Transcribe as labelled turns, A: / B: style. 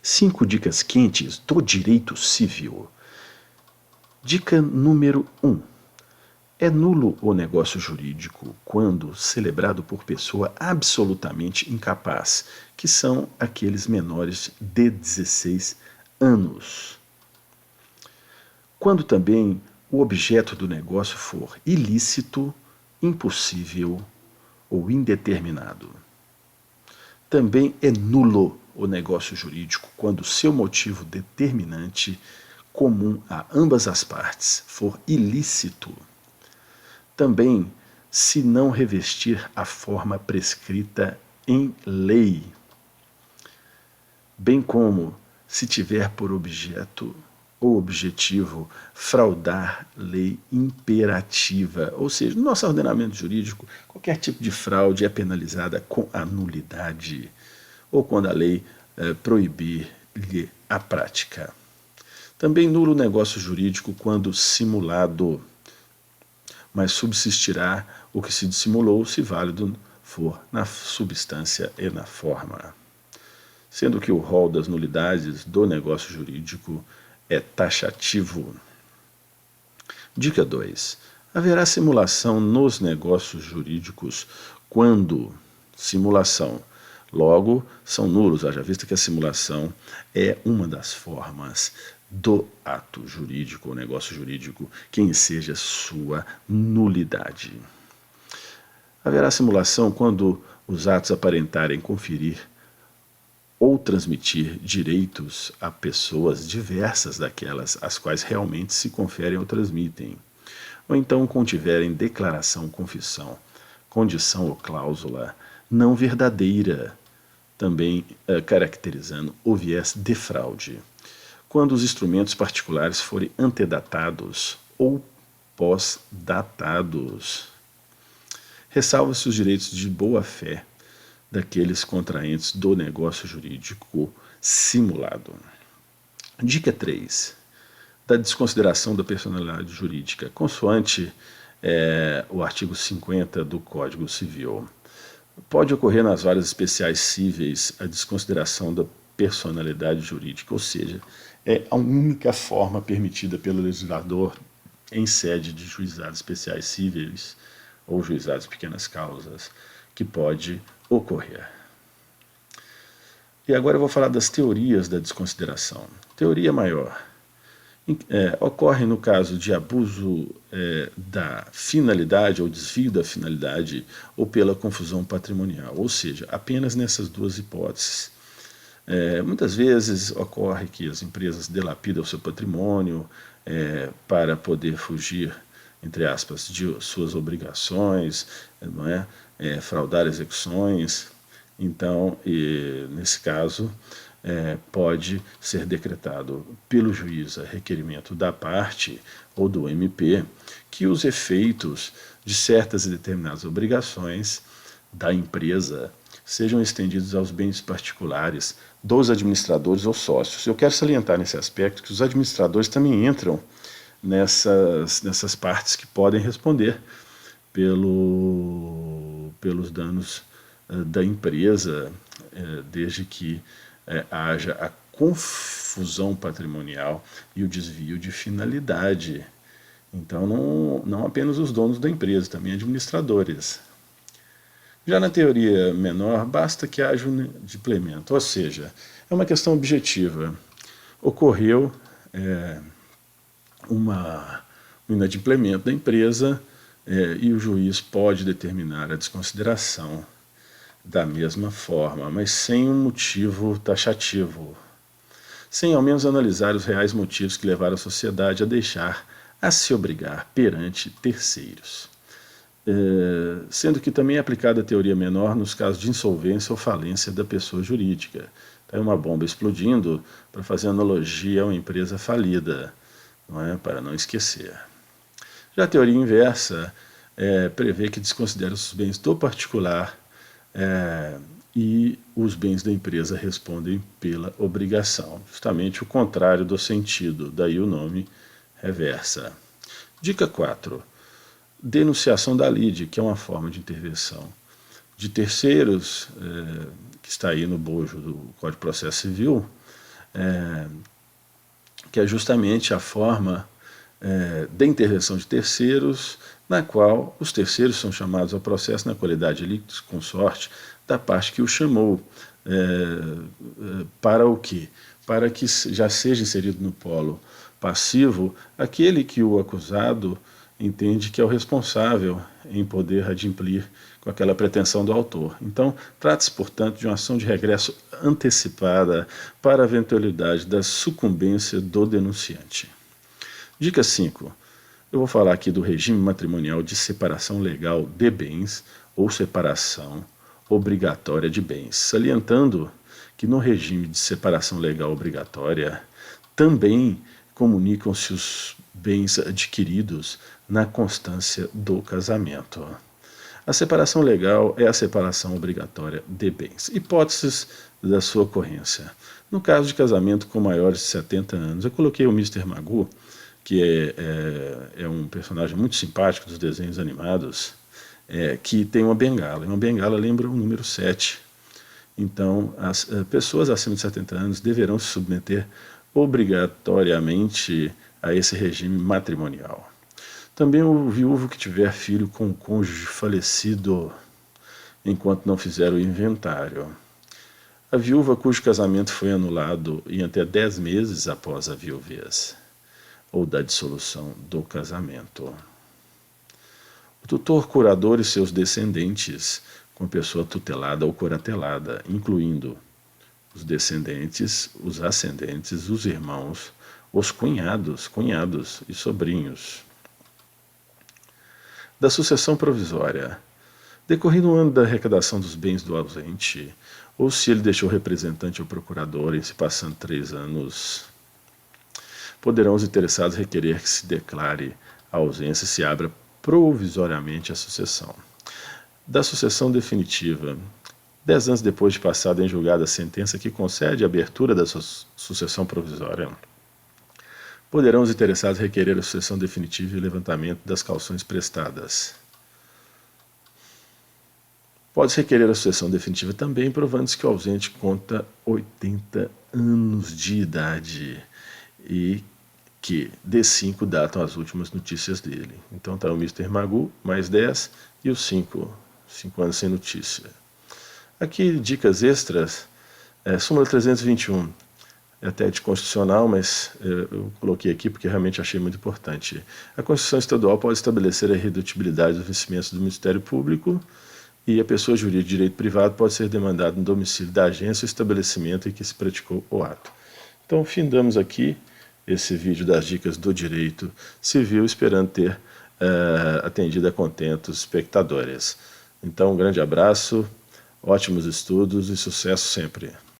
A: Cinco dicas quentes do direito civil. Dica número 1. É nulo o negócio jurídico quando celebrado por pessoa absolutamente incapaz, que são aqueles menores de 16 anos. Quando também o objeto do negócio for ilícito, impossível ou indeterminado. Também é nulo o negócio jurídico quando seu motivo determinante, comum a ambas as partes, for ilícito. Também, se não revestir a forma prescrita em lei, bem como se tiver por objeto ou objetivo fraudar lei imperativa, ou seja, no nosso ordenamento jurídico, qualquer tipo de fraude é penalizada com a nulidade, ou quando a lei proibir-lhe a prática. Também nulo o negócio jurídico quando simulado, mas subsistirá o que se dissimulou, se válido for na substância e na forma. Sendo que o rol das nulidades do negócio jurídico é taxativo. Dica 2. Haverá simulação nos negócios jurídicos quando simulação. Logo, são nulos, haja vista que a simulação é uma das formas do ato jurídico ou negócio jurídico que enseja sua nulidade. Haverá simulação quando os atos aparentarem conferir ou transmitir direitos a pessoas diversas daquelas às quais realmente se conferem ou transmitem, ou então contiverem declaração, confissão, condição ou cláusula não verdadeira, também caracterizando o viés de fraude, quando os instrumentos particulares forem antedatados ou pós-datados. Ressalva-se os direitos de boa-fé daqueles contraentes do negócio jurídico simulado. Dica 3. Da desconsideração da personalidade jurídica, consoante o artigo 50 do Código Civil. Pode ocorrer nas varas especiais cíveis a desconsideração da personalidade jurídica, ou seja, é a única forma permitida pelo legislador em sede de juizados especiais cíveis ou juizados de pequenas causas que pode ocorrer. E agora eu vou falar das teorias da desconsideração. Teoria maior. Ocorre no caso de abuso da finalidade ou desvio da finalidade ou pela confusão patrimonial, ou seja, apenas nessas duas hipóteses. Muitas vezes ocorre que as empresas dilapidam o seu patrimônio para poder fugir, entre aspas, de suas obrigações, não é? Fraudar execuções. Então, nesse caso, pode ser decretado pelo juiz a requerimento da parte ou do MP que os efeitos de certas e determinadas obrigações da empresa sejam estendidos aos bens particulares dos administradores ou sócios. Eu quero salientar nesse aspecto que os administradores também entram nessas partes que podem responder pelos danos da empresa, desde que haja a confusão patrimonial e o desvio de finalidade. Então, não apenas os donos da empresa, também administradores. Já na teoria menor, basta que haja um inadimplemento, ou seja, é uma questão objetiva. Ocorreu um inadimplemento da empresa e o juiz pode determinar a desconsideração da mesma forma, mas sem um motivo taxativo, sem ao menos analisar os reais motivos que levaram a sociedade a deixar a se obrigar perante terceiros. Sendo que também é aplicada a teoria menor nos casos de insolvência ou falência da pessoa jurídica. Então, é uma bomba explodindo para fazer analogia a uma empresa falida, não é? Para não esquecer. Já a teoria inversa prevê que desconsidera os bens do particular e os bens da empresa respondem pela obrigação. Justamente o contrário do sentido, daí o nome reversa. Dica 4. denunciação da lide, que é uma forma de intervenção de terceiros, que está aí no bojo do Código de Processo Civil, que é justamente a forma de intervenção de terceiros, na qual os terceiros são chamados ao processo na qualidade de líquidos consorte da parte que o chamou. Para o quê? Para que já seja inserido no polo passivo aquele que o acusado entende que é o responsável em poder adimplir com aquela pretensão do autor. Então, trata-se, portanto, de uma ação de regresso antecipada para a eventualidade da sucumbência do denunciante. Dica 5. Eu vou falar aqui do regime matrimonial de separação legal de bens ou separação obrigatória de bens, salientando que no regime de separação legal obrigatória também comunicam-se os bens adquiridos na constância do casamento. A separação legal é a separação obrigatória de bens. Hipóteses da sua ocorrência. No caso de casamento com maiores de 70 anos, eu coloquei o Mr. Magoo, que é um personagem muito simpático dos desenhos animados, que tem uma bengala. E uma bengala lembra o número 7. Então, as pessoas acima de 70 anos deverão se submeter obrigatoriamente a esse regime matrimonial. Também o viúvo que tiver filho com o cônjuge falecido enquanto não fizer o inventário. A viúva cujo casamento foi anulado em até 10 meses após a viuvez ou da dissolução do casamento. O tutor curador e seus descendentes, com pessoa tutelada ou curatelada, incluindo os descendentes, os ascendentes, os irmãos, os cunhados e sobrinhos. Da sucessão provisória. Decorrido um ano da arrecadação dos bens do ausente, ou se ele deixou representante ou procurador em se passando 3 anos, poderão os interessados requerer que se declare a ausência e se abra provisoriamente a sucessão. Da sucessão definitiva. 10 anos depois de passada em julgada a sentença que concede a abertura da sucessão provisória, poderão os interessados requerer a sucessão definitiva e o levantamento das cauções prestadas. Pode-se requerer a sucessão definitiva também, provando-se que o ausente conta 80 anos de idade e que de 5 datam as últimas notícias dele. Então está o Mr. Magoo, mais 10, e os 5 anos sem notícia. Aqui, dicas extras, súmula 321, é até de constitucional, mas eu coloquei aqui porque realmente achei muito importante. A Constituição Estadual pode estabelecer a irredutibilidade dos vencimentos do Ministério Público e a pessoa jurídica de direito privado pode ser demandada no domicílio da agência ou estabelecimento em que se praticou o ato. Então, findamos aqui esse vídeo das dicas do direito civil, esperando ter atendido a contento os espectadores. Então, um grande abraço, ótimos estudos e sucesso sempre!